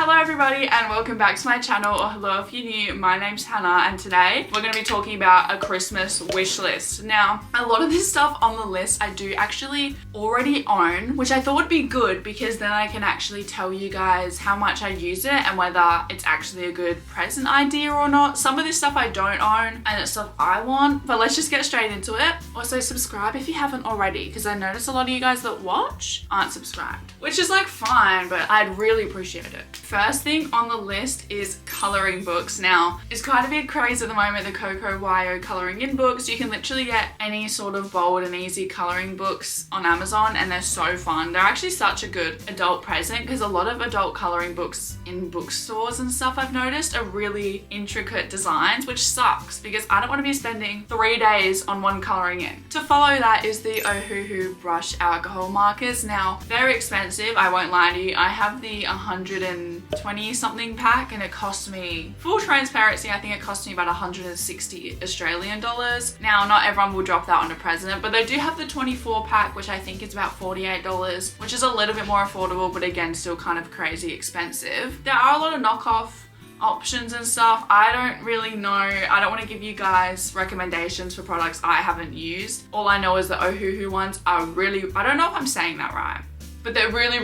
Hello everybody and welcome back to my channel, or hello if you're new. My name's Hannah and today we're going to be talking about a Christmas wish list. Now, a lot of this stuff on the list I do actually already own, which I thought would be good because then I can actually tell you guys how much I use it and whether it's actually a good present idea or not. Some of this stuff I don't own and it's stuff I want, but let's just get straight into it. Also, subscribe if you haven't already because I notice a lot of you guys that watch aren't subscribed, which is like fine, but I'd really appreciate it. First thing on the list is coloring books. Now, it's quite a big craze at the moment, the Coco Wyo coloring in books. You can literally get any sort of bold and easy coloring books on Amazon and they're so fun. They're actually such a good adult present because a lot of adult coloring books in bookstores and stuff I've noticed are really intricate designs, which sucks because I don't want to be spending 3 days on one coloring in. To follow that is the Ohuhu brush alcohol markers. Now, they're expensive, I won't lie to you. I have the 120 something pack and it cost me, full transparency, I think it cost me about 160 Australian dollars. Now, not everyone will drop that on a present, but they do have the 24 pack, which I think is about $48, which is a little bit more affordable, but again, still kind of crazy expensive. There are a lot of knockoff options and stuff. I don't really know. I don't want to give you guys recommendations for products I haven't used. All I know is the Ohuhu ones are really, I don't know if I'm saying that right, but they're really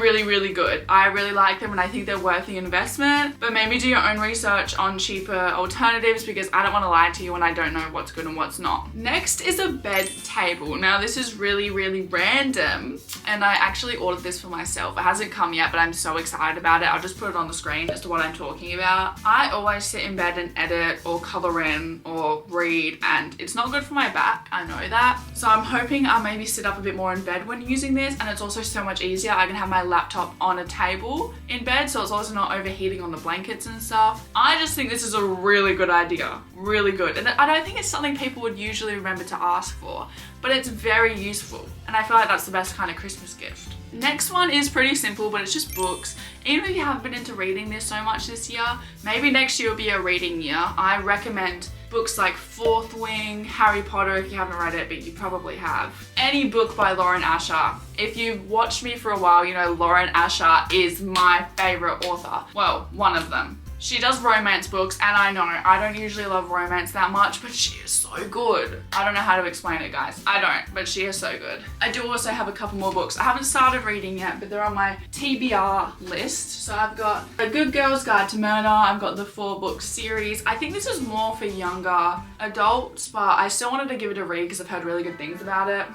good. I really like them and I think they're worth the investment, but maybe do your own research on cheaper alternatives because I don't want to lie to you when I don't know what's good and what's not. Next is a bed table. Now this is really random and I actually ordered this for myself. It hasn't come yet, but I'm so excited about it. I'll just put it on the screen as to what I'm talking about. I always sit in bed and edit or color in or read and it's not good for my back, I know that. So I'm hoping I'll maybe sit up a bit more in bed when using this, and it's also so much easier. I can have my laptop on a table in bed, so it's also not overheating on the blankets and stuff. I just think this is a really good idea, really good. And I don't think it's something people would usually remember to ask for, but it's very useful. And I feel like that's the best kind of Christmas gift. Next one is pretty simple, but it's just books. Even if you haven't been into reading this so much this year, maybe next year will be a reading year. I recommend books like Fourth Wing, Harry Potter if you haven't read it, but you probably have. Any book by Lauren Asher. If you've watched me for a while, you know Lauren Asher is my favorite author. Well, one of them. She does romance books, and I know I don't usually love romance that much, but she is so good. I don't know how to explain it, guys. I don't, but she is so good. I do also have a couple more books. I haven't started reading yet, but they're on my TBR list. So I've got A Good Girl's Guide to Murder. I've got the 4-book series. I think this is more for younger adults, but I still wanted to give it a read because I've heard really good things about it.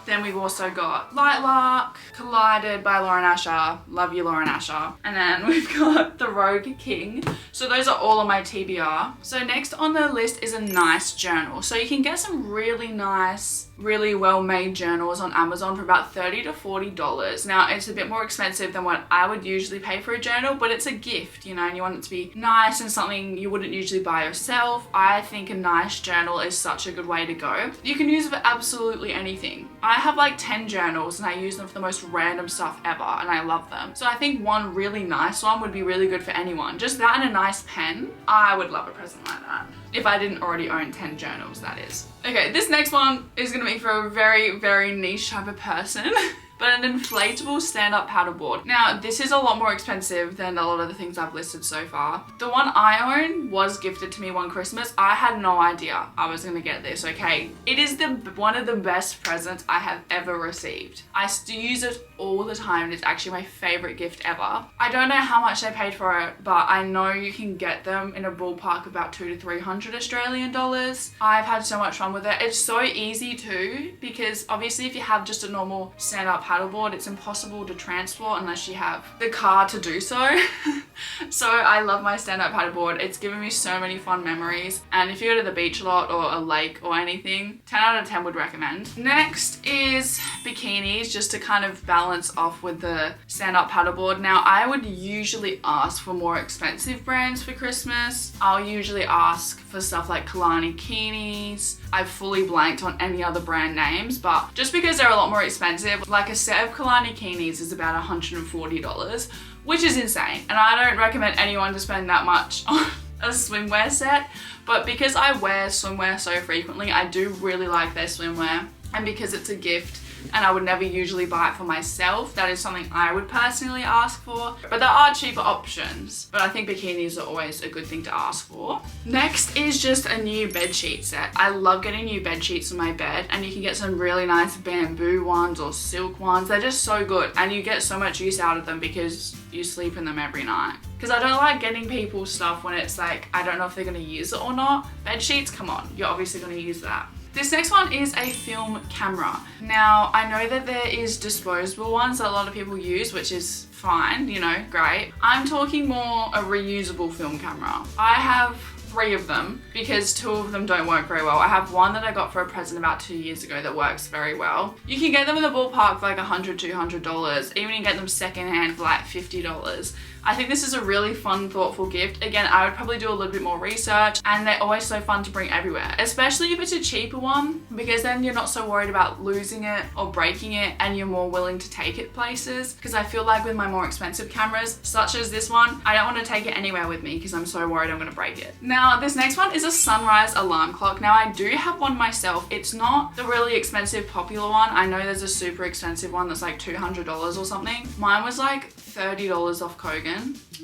Then we've also got Light Lark, Collided by Lauren Asher. Love you, Lauren Asher. And then we've got The Rogue King. So those are all on my TBR. So next on the list is a nice journal. So you can get some really nice, really well-made journals on Amazon for about $30 to $40. Now, it's a bit more expensive than what I would usually pay for a journal, but it's a gift, you know, and you want it to be nice and something you wouldn't usually buy yourself. I think a nice journal is such a good way to go. You can use it for absolutely anything. I have like 10 journals and I use them for the most random stuff ever and I love them. So I think one really nice one would be really good for anyone. Just that and a nice pen. I would love a present like that. If I didn't already own 10 journals, that is. Okay, this next one is gonna be for a very niche type of person. But an inflatable stand-up paddleboard. Now, this is a lot more expensive than a lot of the things I've listed so far. The one I own was gifted to me one Christmas. I had no idea I was gonna get this, okay? It is one of the best presents I have ever received. I still use it all the time. It's actually my favorite gift ever. I don't know how much I paid for it, but I know you can get them in a ballpark about 200 to 300 Australian dollars. I've had so much fun with it. It's so easy too, because obviously if you have just a normal stand-up paddleboard, it's impossible to transport unless you have the car to do so. So I love my stand-up paddleboard. It's given me so many fun memories, and if you go to the beach a lot or a lake or anything, 10 out of 10 would recommend. Next is bikinis, just to kind of balance off with the stand-up paddleboard. Now, I would usually ask for more expensive brands for Christmas. I'll usually ask for stuff like Kalani Kinis. I've fully blanked on any other brand names, but just because they're a lot more expensive, like a set of Kalani Kinis is about $140, which is insane. And I don't recommend anyone to spend that much on a swimwear set, but because I wear swimwear so frequently, I do really like their swimwear. And because it's a gift, and I would never usually buy it for myself. That is something I would personally ask for, but there are cheaper options, but I think bikinis are always a good thing to ask for. Next is just a new bed sheet set. I love getting new bed sheets for my bed, and you can get some really nice bamboo ones or silk ones. They're just so good, and you get so much use out of them because you sleep in them every night. Because I don't like getting people stuff when it's like, I don't know if they're gonna use it or not. Bed sheets, come on, you're obviously gonna use that. This next one is a film camera. Now, I know that there is disposable ones that a lot of people use, which is fine, you know, great. I'm talking more a reusable film camera. I have 3 of them because 2 of them don't work very well. I have one that I got for a present about 2 years ago that works very well. You can get them in the ballpark for like $100, $200. Even you can get them secondhand for like $50. I think this is a really fun, thoughtful gift. Again, I would probably do a little bit more research, and they're always so fun to bring everywhere, especially if it's a cheaper one, because then you're not so worried about losing it or breaking it, and you're more willing to take it places. Because I feel like with my more expensive cameras, such as this one, I don't want to take it anywhere with me because I'm so worried I'm going to break it. Now, this next one is a sunrise alarm clock. Now, I do have one myself. It's not the really expensive popular one. I know there's a super expensive one that's like $200 or something. Mine was like $30 off Kogan.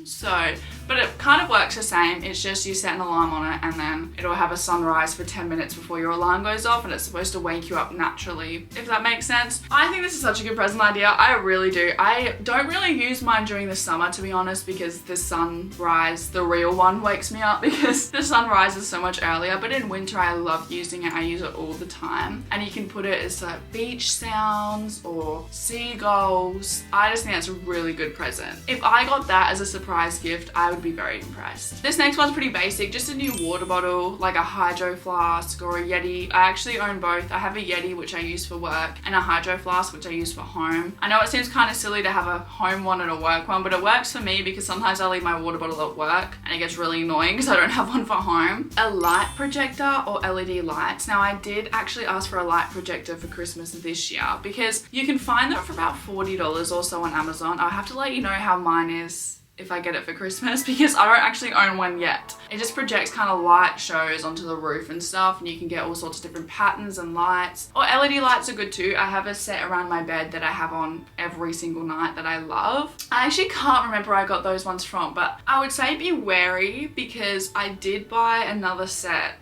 So, but it kind of works the same. It's just you set an alarm on it and then it'll have a sunrise for 10 minutes before your alarm goes off, and it's supposed to wake you up naturally, if that makes sense. I think this is such a good present idea. I really do. I don't really use mine during the summer, to be honest, because the sunrise, the real one, wakes me up because the sun rises so much earlier. But in winter, I love using it. I use it all the time. And you can put it as like beach sounds or seagulls. I just think that's a really good present. If I got that as a surprise gift, I would be very impressed. This next one's pretty basic, just a new water bottle, like a hydro flask or a Yeti. I actually own both. I have a Yeti, which I use for work, and a hydro flask, which I use for home. I know it seems kind of silly to have a home one and a work one, but it works for me because sometimes I leave my water bottle at work and it gets really annoying because I don't have one for home. A light projector or LED lights. Now, I did actually ask for a light projector for Christmas this year because you can find them for about $40 or so on Amazon. I'll have to let you know how mine is if I get it for Christmas because I don't actually own one yet. It just projects kind of light shows onto the roof and stuff, and you can get all sorts of different patterns and lights. Or LED lights are good too. I have a set around my bed that I have on every single night that I love. I actually can't remember where I got those ones from, but I would say be wary because I did buy another set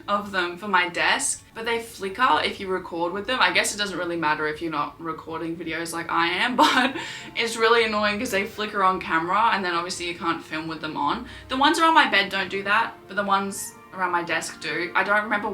of them for my desk, but they flicker if you record with them. I guess it doesn't really matter if you're not recording videos like I am, but it's really annoying because they flicker on camera and then obviously you can't film with them on. The ones around my bed don't do that, but the ones around my desk do. I don't remember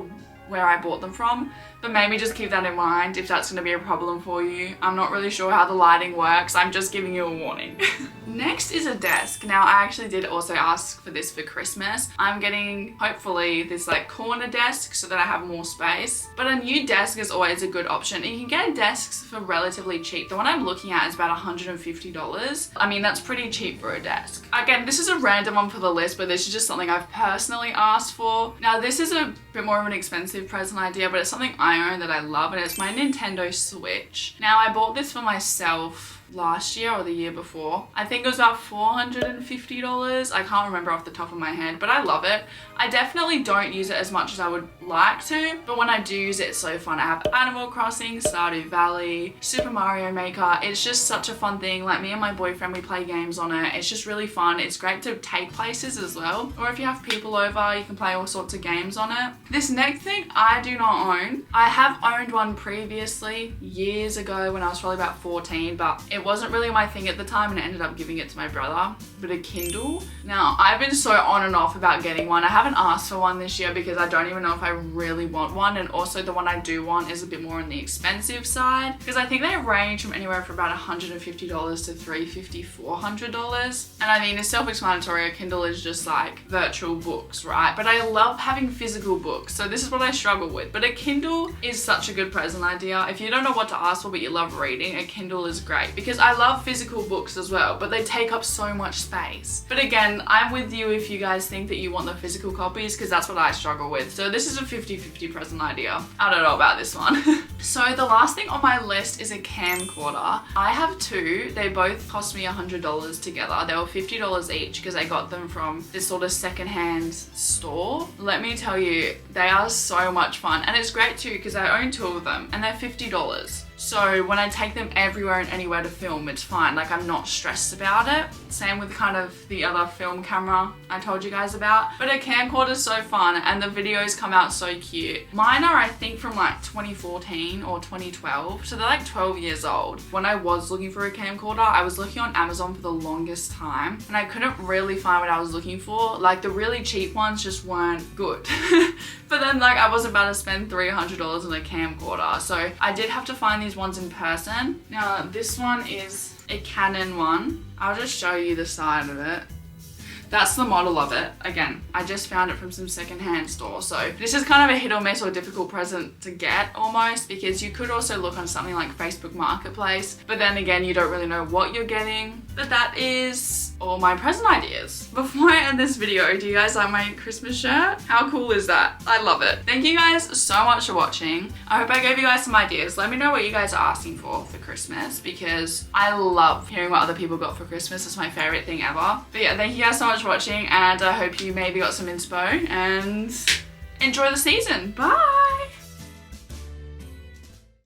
where I bought them from, but maybe just keep that in mind if that's going to be a problem for you. I'm not really sure how the lighting works. I'm just giving you a warning. Next is a desk. Now, I actually did also ask for this for Christmas. I'm getting, hopefully, this like corner desk so that I have more space. But a new desk is always a good option. And you can get desks for relatively cheap. The one I'm looking at is about $150. I mean, that's pretty cheap for a desk. Again, this is a random one for the list, but this is just something I've personally asked for. Now, this is a bit more of an expensive present idea, but it's something I own that I love, and it's my Nintendo Switch. Now, I bought this for myself last year or the year before. I think it was about $450. I can't remember off the top of my head, but I love it. I definitely don't use it as much as I would like to, but when I do use it, it's so fun. I have Animal Crossing, Stardew Valley, Super Mario Maker. It's just such a fun thing. Like, me and my boyfriend, we play games on it. It's just really fun. It's great to take places as well. Or if you have people over, you can play all sorts of games on it. This next thing I do not own. I have owned one previously years ago when I was probably about 14, but it wasn't really my thing at the time and I ended up giving it to my brother. But a Kindle. Now, I've been so on and off about getting one. I haven't asked for one this year because I don't even know if I really want one, and also the one I do want is a bit more on the expensive side because I think they range from anywhere from about $150 to $350, $400. And I mean, it's self-explanatory. A Kindle is just like virtual books, right? But I love having physical books, so this is what I struggle with. But a Kindle is such a good present idea. If you don't know what to ask for but you love reading, a Kindle is great because I love physical books as well, but they take up so much space. But again, I'm with you if you guys think that you want the physical copies because that's what I struggle with. So this is a 50-50 present idea. I don't know about this one. So the last thing on my list is a camcorder. I have 2. They both cost me $100 together. They were $50 each because I got them from this sort of secondhand store. Let me tell you, they are so much fun. And it's great too because I own 2 of them and they're $50. So when I take them everywhere and anywhere to film, it's fine. Like, I'm not stressed about it. Same with kind of the other film camera I told you guys about. But a camcorder is so fun and the videos come out so cute. Mine are, I think, from like 2014 or 2012. So they're like 12 years old. When I was looking for a camcorder, I was looking on Amazon for the longest time and I couldn't really find what I was looking for. Like, the really cheap ones just weren't good. But then, like, I was about to spend $300 on a camcorder. So I did have to find these ones in person. Now, this one is a Canon one. I'll just show you the side of it. That's the model of it. Again, I just found it from some secondhand store. So this is kind of a hit or miss or difficult present to get almost, because you could also look on something like Facebook Marketplace, but then again, you don't really know what you're getting. But that is all my present ideas. Before I end this video, do you guys like my Christmas shirt? How cool is that? I love it. Thank you guys so much for watching. I hope I gave you guys some ideas. Let me know what you guys are asking for Christmas, because I love hearing what other people got for Christmas. It's my favorite thing ever. But yeah, thank you guys so much for watching, and I hope you maybe got some inspo and enjoy the season. Bye.